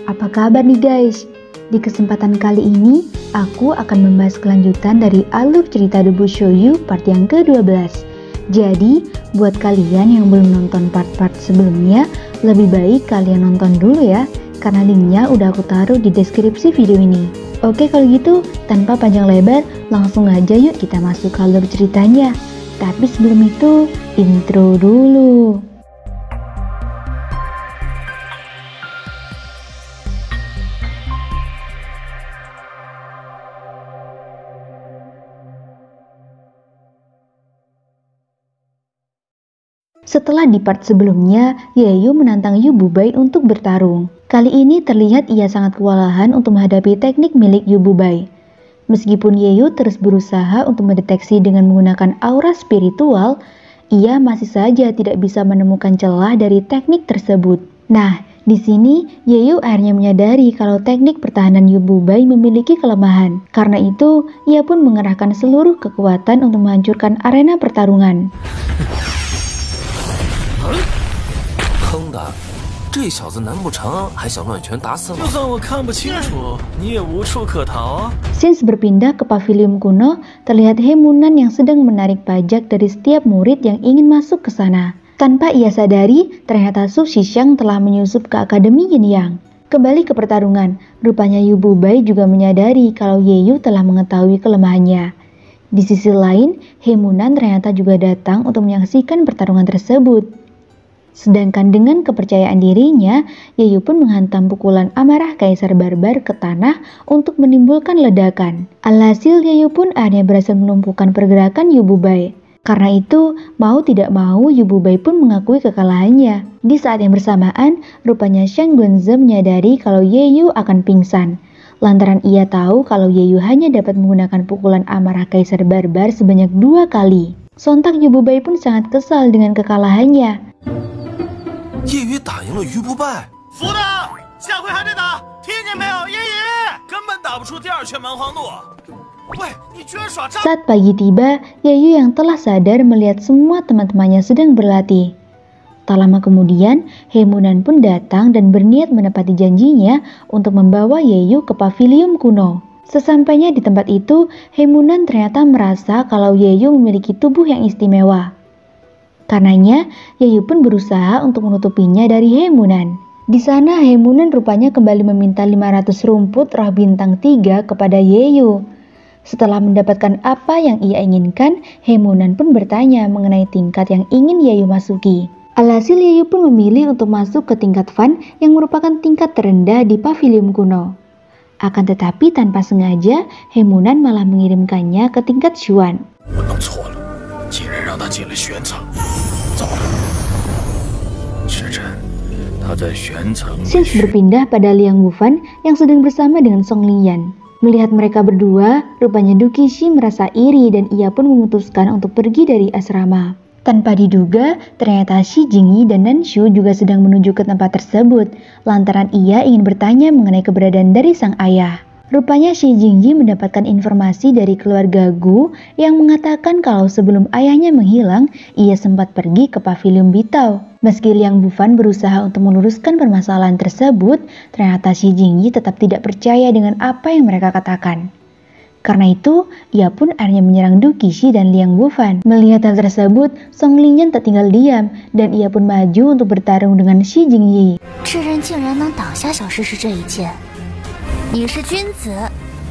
Apa kabar nih guys? Di kesempatan kali ini, aku akan membahas kelanjutan dari alur cerita The Bushoyu part yang ke-12. Jadi, buat kalian yang belum nonton part-part sebelumnya, lebih baik kalian nonton dulu ya, karena linknya udah aku taruh di deskripsi video ini. Oke kalau gitu, tanpa panjang lebar, langsung aja yuk kita masuk ke alur ceritanya. Tapi sebelum itu, intro dulu. Setelah di part sebelumnya, Yeyu menantang Yu Bubai untuk bertarung. Kali ini terlihat ia sangat kewalahan untuk menghadapi teknik milik Yu Bubai. Meskipun Yeyu terus berusaha untuk mendeteksi dengan menggunakan aura spiritual, ia masih saja tidak bisa menemukan celah dari teknik tersebut. Nah, di sini Yeyu akhirnya menyadari kalau teknik pertahanan Yu Bubai memiliki kelemahan. Karena itu, ia pun mengerahkan seluruh kekuatan untuk menghancurkan arena pertarungan. 坑的，这小子难不成还想乱拳打死我？就算我看不清楚，你也无处可逃啊！ Scenes berpindah ke pavilion kuno, terlihat Hemunan yang sedang menarik pajak dari setiap murid yang ingin masuk ke sana. Tanpa ia sadari, ternyata Su Shishang telah menyusup ke Akademi Yin Yang. Kembali ke pertarungan, rupanya Yu Bubai juga menyadari kalau Yeyu telah mengetahui kelemahannya. Di sisi lain, Hemunan ternyata juga datang untuk menyaksikan pertarungan tersebut. Sedangkan dengan kepercayaan dirinya, Yeyu pun menghantam pukulan amarah Kaisar Barbar ke tanah untuk menimbulkan ledakan. Alhasil Yeyu pun akhirnya berhasil melumpuhkan pergerakan Yu Bubai. Karena itu, mau tidak mau Yu Bubai pun mengakui kekalahannya. Di saat yang bersamaan, rupanya Shang Guanze menyadari kalau Yeyu akan pingsan. Lantaran ia tahu kalau Yeyu hanya dapat menggunakan pukulan amarah Kaisar Barbar sebanyak 2 kali. Sontak Yu Bubai pun sangat kesal dengan kekalahannya. 叶雨打赢了于不败，服的，下回还得打，听见没有？叶雨根本打不出第二圈蛮荒路。喂，你居然耍诈！ Saat pagi tiba, Yeyu yang telah sadar melihat semua teman-temannya sedang berlatih. Tak lama kemudian, Hemunan pun datang dan berniat menepati janjinya untuk membawa Yeyu ke pavilion kuno. Sesampainya di tempat itu, Hemunan ternyata merasa kalau Yeyu memiliki tubuh yang istimewa. Karenanya, Yeyu pun berusaha untuk menutupinya dari Hemunan. Di sana, Hemunan rupanya kembali meminta 500 rumput roh bintang 3 kepada Yeyu. Setelah mendapatkan apa yang ia inginkan, Hemunan pun bertanya mengenai tingkat yang ingin Yeyu masuki. Alhasil Yeyu pun memilih untuk masuk ke tingkat Fan yang merupakan tingkat terendah di pavilion kuno. Akan tetapi tanpa sengaja, Hemunan malah mengirimkannya ke tingkat Xuan. 我弄错了，竟然让他进了玄层。 Scenes berpindah pada Liang Wufan yang sedang bersama dengan Song Liyan. Melihat mereka berdua, rupanya Du Qixi merasa iri dan ia pun memutuskan untuk pergi dari asrama. Tanpa diduga, ternyata Shi Jingyi dan Nanshu juga sedang menuju ke tempat tersebut, lantaran ia ingin bertanya mengenai keberadaan dari sang ayah. Rupanya Shi Jingyi mendapatkan informasi dari keluarga Gu yang mengatakan kalau sebelum ayahnya menghilang, ia sempat pergi ke pavilion Bitao. Meski Liang Wufan berusaha untuk meluruskan permasalahan tersebut, ternyata Shi Jingyi tetap tidak percaya dengan apa yang mereka katakan. Karena itu, ia pun akhirnya menyerang Du Qixi dan Liang Wufan. Melihat hal tersebut, Song Linyan tak tinggal diam dan ia pun maju untuk bertarung dengan Shi Jingyi. 你是君子，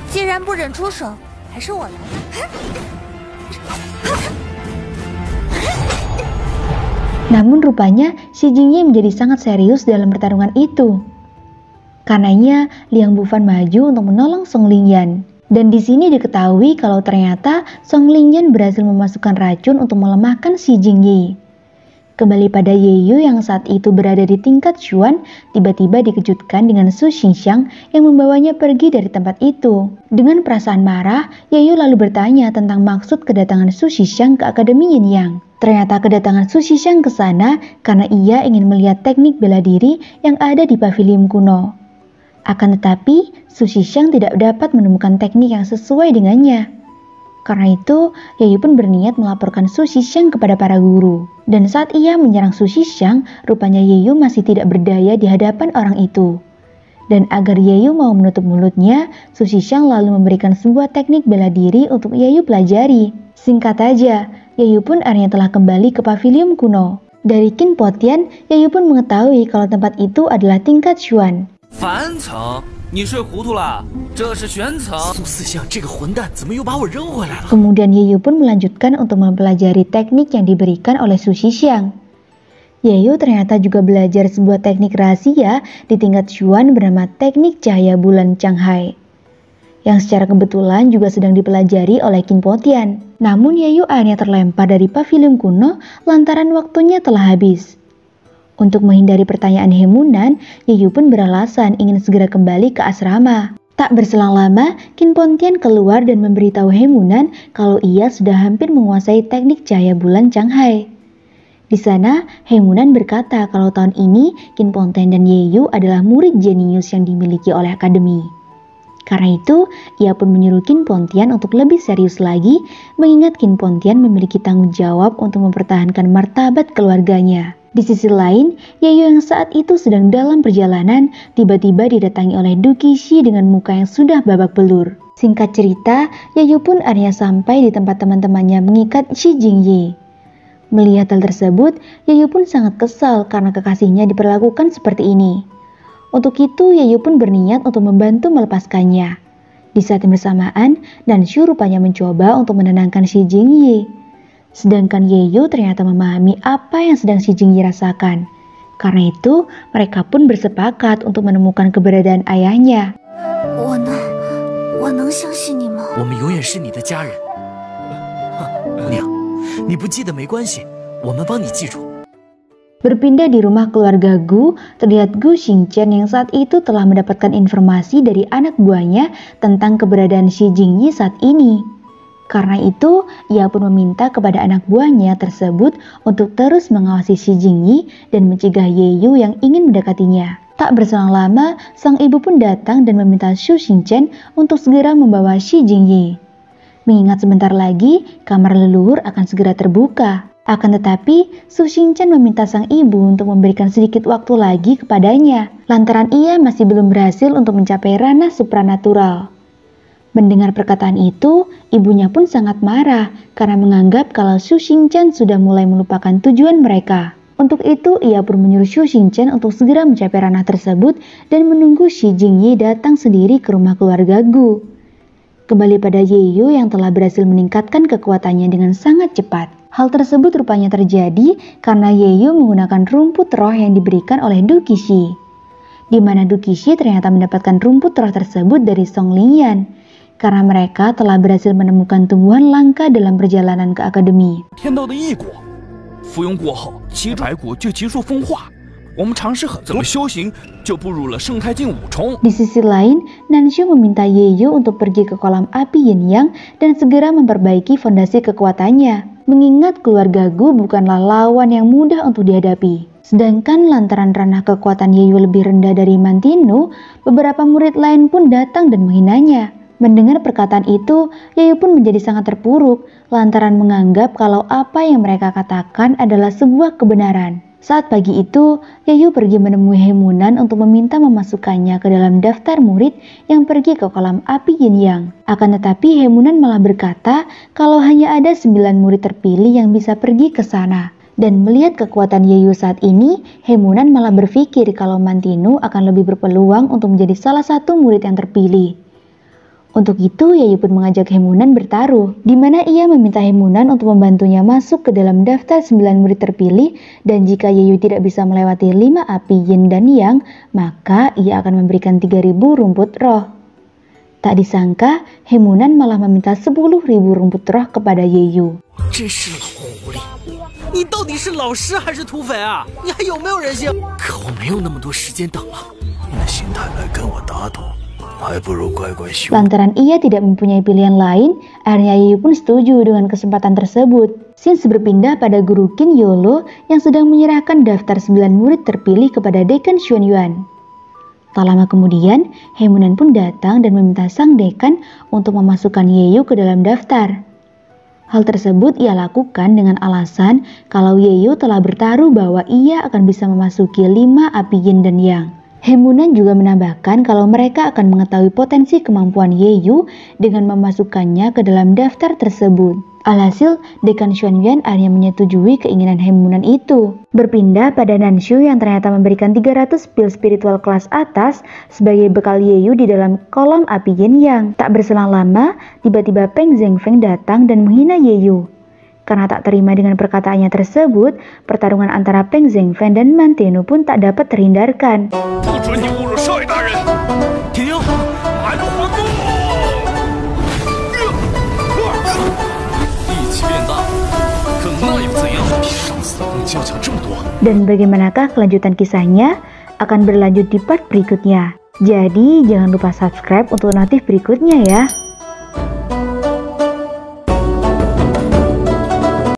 既然不忍出手，还是我来。Namun rupanya Shi Jingyi menjadi sangat serius dalam pertarungan itu. Karenanya Liang Wufan maju untuk menolong Song Linyan. Dan di sini diketahui kalau ternyata Song Linyan berhasil memasukkan racun untuk melemahkan Shi Jingyi. Kembali pada Yeyu yang saat itu berada di tingkat Xuan, tiba-tiba dikejutkan dengan Su Xingxiang yang membawanya pergi dari tempat itu. Dengan perasaan marah, Yeyu lalu bertanya tentang maksud kedatangan Su Xingxiang ke Akademi Yin Yang. Ternyata kedatangan Su Xingxiang ke sana karena ia ingin melihat teknik bela diri yang ada di pavilion kuno. Akan tetapi, Su Xingxiang tidak dapat menemukan teknik yang sesuai dengannya. Karena itu, Yeyu pun berniat melaporkan Su Xingxiang kepada para guru. Dan saat ia menyerang Su Xingxiang, rupanya Yeyu masih tidak berdaya di hadapan orang itu. Dan agar Yeyu mau menutup mulutnya, Su Shixiang lalu memberikan sebuah teknik bela diri untuk Yeyu pelajari. Singkat aja, Yeyu pun akhirnya telah kembali ke pavilion kuno. Dari Qin Po Tian, Yeyu pun mengetahui kalau tempat itu adalah tingkat Xuan. 凡层，你睡糊涂了？这是玄层。苏四象这个混蛋怎么又把我扔回来了？ Kemudian Yeyu pun melanjutkan untuk mempelajari teknik yang diberikan oleh Su Shixiang. Yeyu ternyata juga belajar sebuah teknik rahasia di tingkat Xuan bernama teknik cahaya bulan Changhai, yang secara kebetulan juga sedang dipelajari oleh Qin Po Tian. Namun Yeyu akhirnya terlempar dari pavilion kuno lantaran waktunya telah habis. Untuk menghindari pertanyaan Hemunan, Yeyu pun beralasan ingin segera kembali ke asrama. Tak berselang lama, Qin Po Tian keluar dan memberitahu Hemunan kalau ia sudah hampir menguasai teknik cahaya bulan Changhai. Di sana, Hemunan berkata kalau tahun ini Qin Po Tian dan Yeyu adalah murid jenius yang dimiliki oleh akademi. Karena itu, ia pun menyuruh Qin Po Tian untuk lebih serius lagi, mengingat Qin Po Tian memiliki tanggung jawab untuk mempertahankan martabat keluarganya. Di sisi lain, Yeyu yang saat itu sedang dalam perjalanan, tiba-tiba didatangi oleh Du Qixi dengan muka yang sudah babak belur. Singkat cerita, Yeyu pun akhirnya sampai di tempat teman-temannya mengikat Xi Jingyi. Melihat hal tersebut, Yeyu pun sangat kesal karena kekasihnya diperlakukan seperti ini. Untuk itu, Yeyu pun berniat untuk membantu melepaskannya. Di saat yang bersamaan, Nanshu rupanya mencoba untuk menenangkan Xi Jingyi. Sedangkan Yeyu ternyata memahami apa yang sedang Xi Jingyi rasakan. Karena itu, mereka pun bersepakat untuk menemukan keberadaan ayahnya. 我能相信你吗？我们永远是你的家人。姑娘，你不记得没关系，我们帮你记住。 Berpindah di rumah keluarga Gu, terlihat Gu Xingchen yang saat itu telah mendapatkan informasi dari anak buahnya tentang keberadaan Xi Jingyi saat ini. Karena itu, ia pun meminta kepada anak buahnya tersebut untuk terus mengawasi Xi Jingyi dan mencegah Yeyu yang ingin mendekatinya. Tak berselang lama, sang ibu pun datang dan meminta Su Xingchen untuk segera membawa Xi Jingyi. Mengingat sebentar lagi, kamar leluhur akan segera terbuka. Akan tetapi, Su Xingchen meminta sang ibu untuk memberikan sedikit waktu lagi kepadanya, lantaran ia masih belum berhasil untuk mencapai ranah supranatural. Mendengar perkataan itu, ibunya pun sangat marah karena menganggap kalau Su Xingchen sudah mulai melupakan tujuan mereka. Untuk itu, ia pun menyuruh Su Xingchen untuk segera mencapai ranah tersebut dan menunggu Xi Jingyi datang sendiri ke rumah keluarga Gu. Kembali pada Yeyu yang telah berhasil meningkatkan kekuatannya dengan sangat cepat. Hal tersebut rupanya terjadi karena Yeyu menggunakan rumput roh yang diberikan oleh Du Qixi. Di mana Du Qixi ternyata mendapatkan rumput roh tersebut dari Song Lingyan. Karena mereka telah berhasil menemukan tumbuhan langka dalam perjalanan ke akademi. 天道的异果，服用过后，其白骨就急速风化。我们尝试很多，怎么修行就步入了生态境五重。 Di sisi lain, Nanshu meminta Yeyu untuk pergi ke kolam api Yin Yang dan segera memperbaiki fondasi kekuatannya. Mengingat keluarga Gu bukanlah lawan yang mudah untuk dihadapi. Sedangkan lantaran ranah kekuatan Yeyu lebih rendah dari Mantinu, beberapa murid lain pun datang dan menghinanya. Mendengar perkataan itu, Yeyu pun menjadi sangat terpuruk lantaran menganggap kalau apa yang mereka katakan adalah sebuah kebenaran. Saat pagi itu, Yeyu pergi menemui Hemunan untuk meminta memasukkannya ke dalam daftar murid yang pergi ke kolam api Yin Yang. Akan tetapi Hemunan malah berkata kalau hanya ada 9 murid terpilih yang bisa pergi ke sana. Dan melihat kekuatan Yeyu saat ini, Hemunan malah berpikir kalau Mantinu akan lebih berpeluang untuk menjadi salah satu murid yang terpilih. Untuk itu, Yeyu pun mengajak Hemunan bertaruh, di mana ia meminta Hemunan untuk membantunya masuk ke dalam daftar 9 murid terpilih, dan jika Yeyu tidak bisa melewati 5 api Yin dan Yang, maka ia akan memberikan 3.000 rumput roh. Tak disangka, Hemunan malah meminta 10.000 rumput roh kepada Yeyu. 真是老狐狸，你到底是老师还是土匪啊？你还有没有人性？可我没有那么多时间等了，你的心态来跟我打赌。 Lantaran ia tidak mempunyai pilihan lain, akhirnya Yeyu pun setuju dengan kesempatan tersebut. Sins berpindah pada guru Qin Yolo yang sedang menyerahkan daftar 9 murid terpilih kepada Dekan Xuanyuan. Tak lama kemudian, Hemunan pun datang dan meminta sang dekan untuk memasukkan Yeyu ke dalam daftar. Hal tersebut ia lakukan dengan alasan kalau Yeyu telah bertaruh bahwa ia akan bisa memasuki 5 api Yin dan Yang. Hemunan juga menambahkan kalau mereka akan mengetahui potensi kemampuan Yeyu dengan memasukkannya ke dalam daftar tersebut. Alhasil, Dekan Xuanyuan akhirnya menyetujui keinginan Hemunan itu. Berpindah pada Nanshu yang ternyata memberikan 300 pil spiritual kelas atas sebagai bekal Yeyu di dalam kolam api Yin Yang. Tak berselang lama, tiba-tiba Peng Zhengfeng datang dan menghina Yeyu. Karena tak terima dengan perkataannya tersebut, pertarungan antara Peng Zhengfeng dan Man Tianyu pun tak dapat terhindarkan. Dan bagaimanakah kelanjutan kisahnya akan berlanjut di part berikutnya. Jadi jangan lupa subscribe untuk notif berikutnya ya.